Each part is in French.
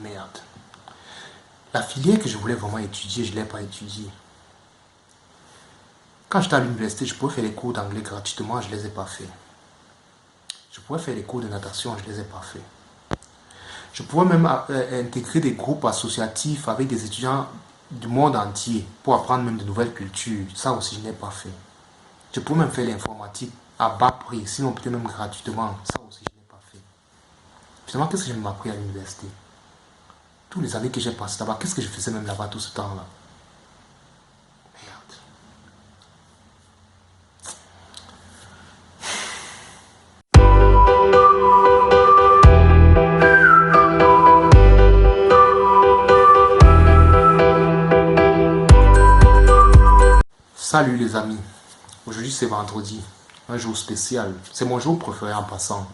Merde. La filière que je voulais vraiment étudier, je ne l'ai pas étudiée. Quand j'étais à l'université, je pouvais faire les cours d'anglais gratuitement, je ne les ai pas fait. Je pouvais faire les cours de natation, je ne les ai pas fait. Je pouvais même intégrer des groupes associatifs avec des étudiants du monde entier pour apprendre même de nouvelles cultures. Ça aussi, je n'ai pas fait. Je pouvais même faire l'informatique à bas prix, sinon peut-être même gratuitement. Ça aussi, je n'ai pas fait. Finalement, qu'est-ce que j'ai appris à l'université? Tous les années que j'ai passé là-bas, qu'est-ce que je faisais même là-bas tout ce temps-là? Merde. Salut les amis. Aujourd'hui c'est vendredi, un jour spécial. C'est mon jour préféré en passant.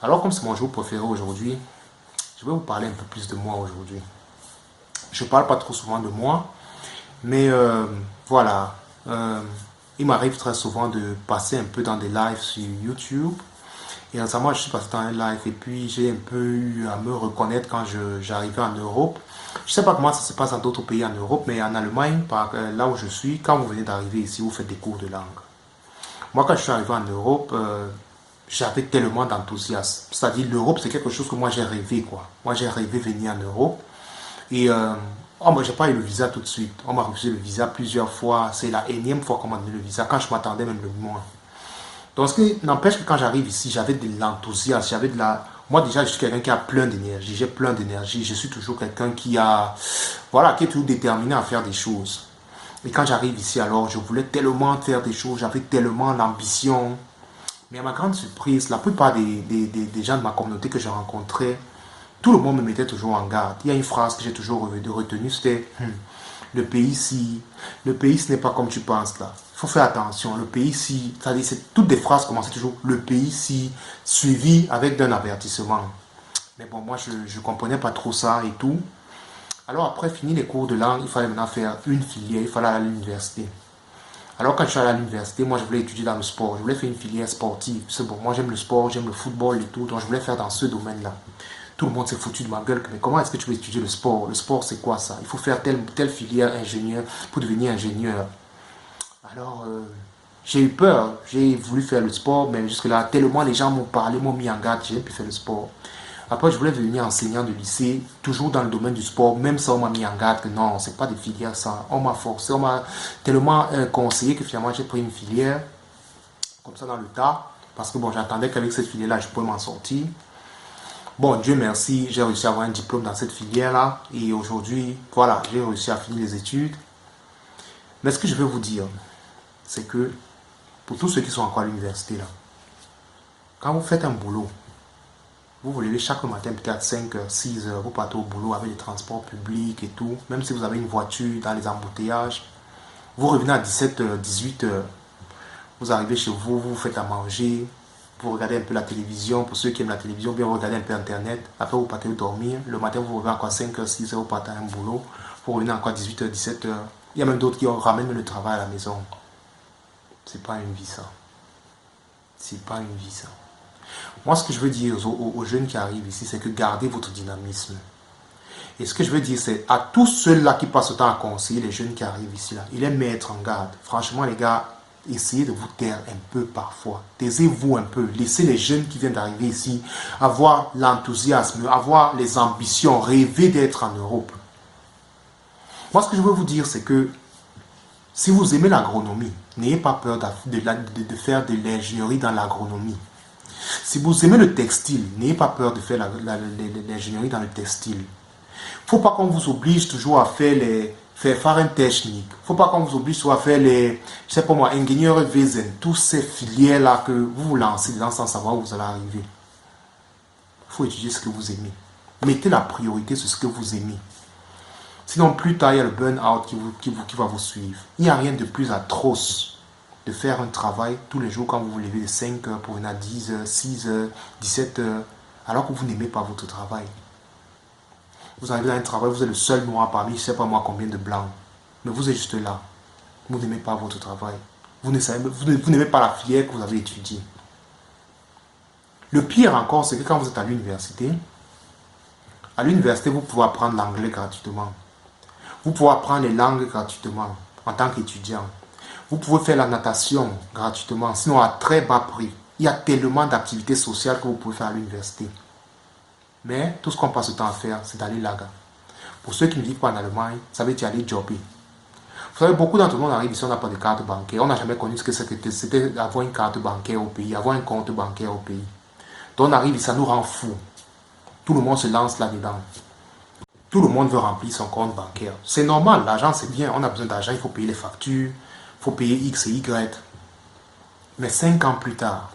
Alors comme c'est mon jour préféré aujourd'hui, je vais vous parler un peu plus de moi aujourd'hui. Je parle pas trop souvent de moi, mais voilà. Il m'arrive très souvent de passer un peu dans des lives sur YouTube. Et récemment, je suis passé dans un live et puis j'ai un peu eu à me reconnaître quand j'arrivais en Europe. Je ne sais pas comment ça se passe dans d'autres pays en Europe, mais en Allemagne, là où je suis, quand vous venez d'arriver ici, vous faites des cours de langue. Moi, quand je suis arrivé en Europe, j'avais tellement d'enthousiasme. C'est-à-dire, l'Europe, c'est quelque chose que moi, j'ai rêvé, quoi. Moi, j'ai rêvé venir en Europe. Et, moi, j'ai pas eu le visa tout de suite. On m'a refusé le visa plusieurs fois. C'est la énième fois qu'on m'a donné le visa, quand je m'attendais même le moins. Donc, ce qui n'empêche que quand j'arrive ici, j'avais de l'enthousiasme, j'avais de la... Moi, déjà, je suis quelqu'un qui a plein d'énergie, j'ai plein d'énergie, je suis toujours quelqu'un qui a... Voilà, qui est toujours déterminé à faire des choses. Et quand j'arrive ici, alors, je voulais tellement faire des choses, j'avais tellement l'ambition. Mais à ma grande surprise, la plupart des gens de ma communauté que j'ai rencontrés, tout le monde me mettait toujours en garde. Il y a une phrase que j'ai toujours retenue, c'était le pays ici, le pays ce n'est pas comme tu penses là. Il faut faire attention. Le pays ici, c'est toutes des phrases commençaient toujours le pays ici, suivi avec d'un avertissement. Mais bon, moi je ne comprenais pas trop ça et tout. Alors après, fini les cours de langue, il fallait maintenant faire une filière, il fallait aller à l'université. Alors quand je suis allé à l'université, moi je voulais étudier dans le sport, je voulais faire une filière sportive. C'est bon, moi j'aime le sport, j'aime le football et tout, donc je voulais faire dans ce domaine-là. Tout le monde s'est foutu de ma gueule, mais comment est-ce que tu veux étudier le sport? Le sport c'est quoi ça? Il faut faire telle filière ingénieur pour devenir ingénieur. Alors j'ai eu peur, j'ai voulu faire le sport, mais jusque-là, tellement les gens m'ont parlé, m'ont mis en garde, j'ai pu faire le sport. Après, je voulais devenir enseignant de lycée, toujours dans le domaine du sport. Même ça, on m'a mis en garde que non, c'est pas des filières ça. On m'a forcé, on m'a tellement conseillé que finalement, j'ai pris une filière comme ça dans le tas. Parce que bon, j'attendais qu'avec cette filière-là, je pouvais m'en sortir. Bon, Dieu merci, j'ai réussi à avoir un diplôme dans cette filière-là. Et aujourd'hui, voilà, j'ai réussi à finir les études. Mais ce que je veux vous dire, c'est que pour tous ceux qui sont encore à l'université, là, quand vous faites un boulot, vous vous levez chaque matin peut-être 5 heures, 6 heures, vous partez au boulot avec les transports publics et tout, même si vous avez une voiture dans les embouteillages, vous revenez à 17 heures, 18 heures, vous arrivez chez vous, vous faites à manger, vous regardez un peu la télévision, pour ceux qui aiment la télévision, bien vous regardez un peu internet, après vous partez dormir, le matin vous revenez encore à 5 heures, 6 heures, vous partez à un boulot, vous revenez encore à 18 heures, 17 heures, il y a même d'autres qui ramènent le travail à la maison. C'est pas une vie ça. C'est pas une vie ça. Moi, ce que je veux dire aux jeunes qui arrivent ici, c'est que gardez votre dynamisme. Et ce que je veux dire, c'est à tous ceux-là qui passent le temps à conseiller les jeunes qui arrivent ici, là, il est mettre en garde. Franchement, les gars, essayez de vous taire un peu parfois. Taisez-vous un peu. Laissez les jeunes qui viennent d'arriver ici avoir l'enthousiasme, avoir les ambitions, rêver d'être en Europe. Moi, ce que je veux vous dire, c'est que si vous aimez l'agronomie, n'ayez pas peur de faire de l'ingénierie dans l'agronomie. Si vous aimez le textile, n'ayez pas peur de faire l'ingénierie dans le textile. Il ne faut pas qu'on vous oblige toujours à faire un technique. Il ne faut pas qu'on vous oblige toujours à faire je sais pas moi, ingénieur Wesen, toutes ces filières-là que vous vous lancez dedans sans savoir où vous allez arriver. Il faut étudier ce que vous aimez. Mettez la priorité sur ce que vous aimez. Sinon, plus tard, il y a le burn-out qui va vous suivre. Il n'y a rien de plus atroce de faire un travail tous les jours quand vous vous levez de 5 heures pour venir à 10 heures, 6 heures, 17 heures, alors que vous n'aimez pas votre travail. Vous arrivez dans un travail, vous êtes le seul noir parmi je ne sais pas moi combien de blancs. Mais vous êtes juste là. Vous n'aimez pas votre travail. Vous n'aimez pas la filière que vous avez étudiée. Le pire encore, c'est que quand vous êtes à l'université, À l'université, vous pouvez apprendre l'anglais gratuitement. Vous pouvez apprendre les langues gratuitement en tant qu'étudiant. Vous pouvez faire la natation gratuitement, sinon à très bas prix. Il y a tellement d'activités sociales que vous pouvez faire à l'université. Mais tout ce qu'on passe le temps à faire, c'est d'aller là-bas. Pour ceux qui ne vivent pas en Allemagne, ça veut dire aller jobber. Vous savez, beaucoup d'entre nous, on arrive ici, on n'a pas de carte bancaire. On n'a jamais connu ce que c'était avoir une carte bancaire au pays, avoir un compte bancaire au pays. Donc on arrive ici, ça nous rend fous. Tout le monde se lance là-dedans. Tout le monde veut remplir son compte bancaire. C'est normal, l'argent c'est bien, on a besoin d'argent, il faut payer les factures, il faut payer X et Y. Mais 5 ans plus tard,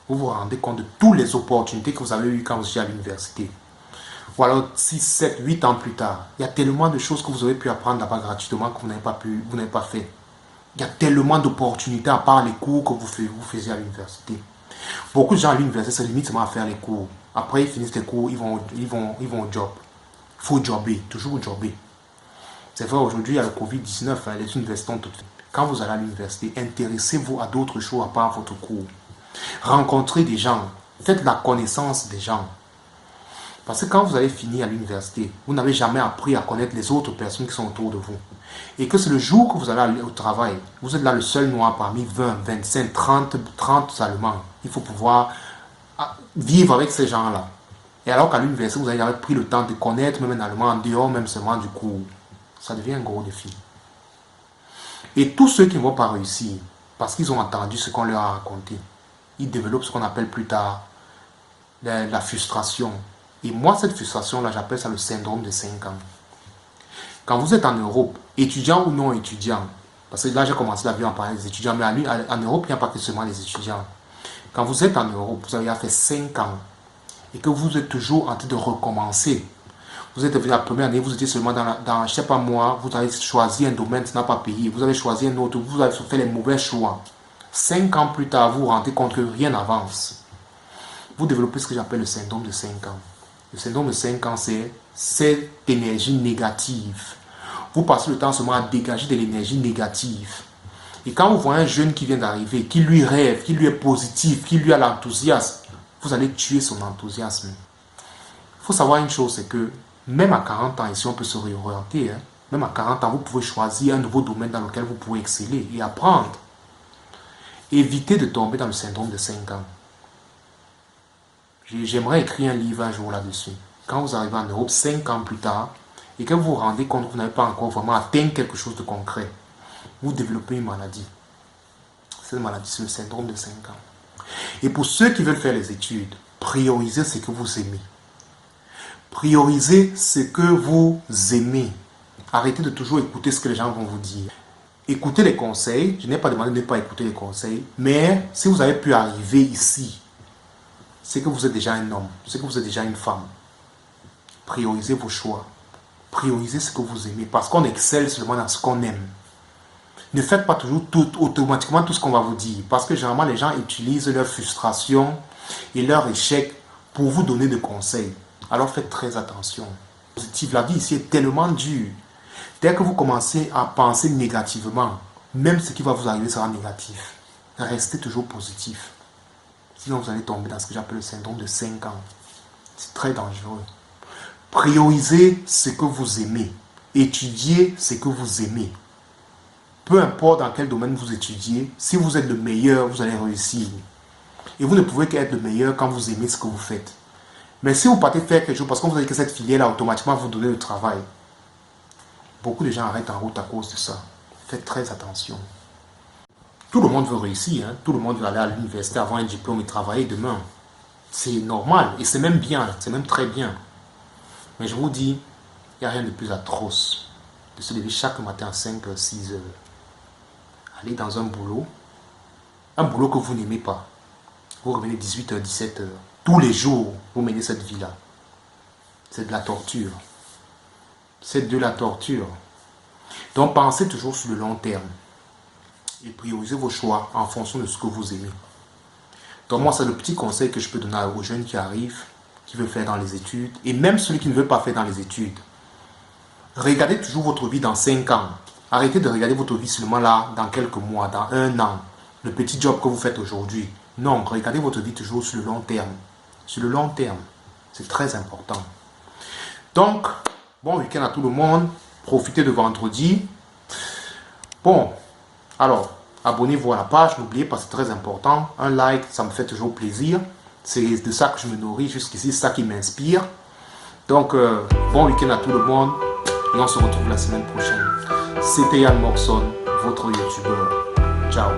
vous vous rendez compte de toutes les opportunités que vous avez eues quand vous étiez à l'université. Ou alors 6, 7, 8 ans plus tard, il y a tellement de choses que vous aurez pu apprendre là-bas gratuitement que vous n'avez pas fait. Il y a tellement d'opportunités à part les cours que vous faisiez à l'université. Beaucoup de gens à l'université se limitent seulement à faire les cours. Après, ils finissent les cours, ils vont au job. Il faut jobber, toujours jobber. C'est vrai, aujourd'hui, il y a le Covid-19, les universités ont tout fait. Quand vous allez à l'université, intéressez-vous à d'autres choses à part votre cours. Rencontrez des gens, faites la connaissance des gens. Parce que quand vous allez finir à l'université, vous n'avez jamais appris à connaître les autres personnes qui sont autour de vous. Et que c'est le jour que vous allez aller au travail, vous êtes là le seul noir parmi 20, 25, 30 Allemands. Il faut pouvoir vivre avec ces gens-là. Et alors qu'à l'université, vous avez pris le temps de connaître même un Allemand en dehors même seulement du cours. Ça devient un gros défi. Et tous ceux qui ne vont pas réussir, parce qu'ils ont entendu ce qu'on leur a raconté, ils développent ce qu'on appelle plus tard la frustration. Et moi, cette frustration-là, j'appelle ça le syndrome de 5 ans. Quand vous êtes en Europe, étudiant ou non étudiant, parce que là, j'ai commencé la vie en parlant des étudiants, mais en Europe, il n'y a pas que seulement les étudiants. Quand vous êtes en Europe, vous avez fait 5 ans, et que vous êtes toujours en train de recommencer. Vous êtes venu la première année, vous étiez seulement dans je ne sais pas moi, vous avez choisi un domaine qui n'a pas payé, vous avez choisi un autre, vous avez fait les mauvais choix. 5 ans plus tard, vous vous rendez compte que rien n'avance. Vous développez ce que j'appelle le syndrome de 5 ans. Le syndrome de 5 ans, c'est cette énergie négative. Vous passez le temps seulement à dégager de l'énergie négative. Et quand vous voyez un jeune qui vient d'arriver, qui lui rêve, qui lui est positif, qui lui a l'enthousiasme, vous allez tuer son enthousiasme. Il faut savoir une chose, c'est que même à 40 ans, ici on peut se réorienter, même à 40 ans, vous pouvez choisir un nouveau domaine dans lequel vous pouvez exceller et apprendre. Évitez de tomber dans le syndrome de 5 ans. J'aimerais écrire un livre un jour là-dessus. Quand vous arrivez en Europe 5 ans plus tard et que vous vous rendez compte que vous n'avez pas encore vraiment atteint quelque chose de concret, vous développez une maladie. Cette maladie, c'est le syndrome de 5 ans. Et pour ceux qui veulent faire les études, priorisez ce que vous aimez. Priorisez ce que vous aimez. Arrêtez de toujours écouter ce que les gens vont vous dire. Écoutez les conseils. Je n'ai pas demandé de ne pas écouter les conseils. Mais si vous avez pu arriver ici, c'est que vous êtes déjà un homme. C'est que vous êtes déjà une femme. Priorisez vos choix. Priorisez ce que vous aimez. Parce qu'on excelle seulement dans ce qu'on aime. Ne faites pas toujours automatiquement tout ce qu'on va vous dire. Parce que généralement, les gens utilisent leur frustration et leur échec pour vous donner des conseils. Alors faites très attention. La vie ici est tellement dure. Dès que vous commencez à penser négativement, même ce qui va vous arriver sera négatif. Restez toujours positif. Sinon vous allez tomber dans ce que j'appelle le syndrome de 5 ans. C'est très dangereux. Priorisez ce que vous aimez. Étudiez ce que vous aimez. Peu importe dans quel domaine vous étudiez, si vous êtes le meilleur, vous allez réussir. Et vous ne pouvez qu'être le meilleur quand vous aimez ce que vous faites. Mais si vous partez faire quelque chose parce qu'on vous a dit que cette filière-là automatiquement vous donner le travail, beaucoup de gens arrêtent en route à cause de ça. Faites très attention. Tout le monde veut réussir, tout le monde veut aller à l'université, avoir un diplôme et travailler demain. C'est normal et c'est même bien, c'est même très bien. Mais je vous dis, il n'y a rien de plus atroce de se lever chaque matin à 5 h, 6 h, aller dans un boulot que vous n'aimez pas. Vous revenez 18 h, 17 h. Tous les jours, vous menez cette vie-là. C'est de la torture. C'est de la torture. Donc, pensez toujours sur le long terme. Et priorisez vos choix en fonction de ce que vous aimez. Donc, moi, c'est le petit conseil que je peux donner aux jeunes qui arrivent, qui veulent faire dans les études, et même celui qui ne veut pas faire dans les études. Regardez toujours votre vie dans 5 ans. Arrêtez de regarder votre vie seulement là, dans quelques mois, dans 1 an. Le petit job que vous faites aujourd'hui. Non, regardez votre vie toujours sur le long terme. Sur le long terme, c'est très important. Donc, bon week-end à tout le monde. Profitez de vendredi. Bon, alors, abonnez-vous à la page. N'oubliez pas, c'est très important. Un like, ça me fait toujours plaisir. C'est de ça que je me nourris jusqu'ici, c'est ça qui m'inspire. Donc, bon week-end à tout le monde. Et on se retrouve la semaine prochaine. C'était Yann Morson, votre youtubeur. Ciao.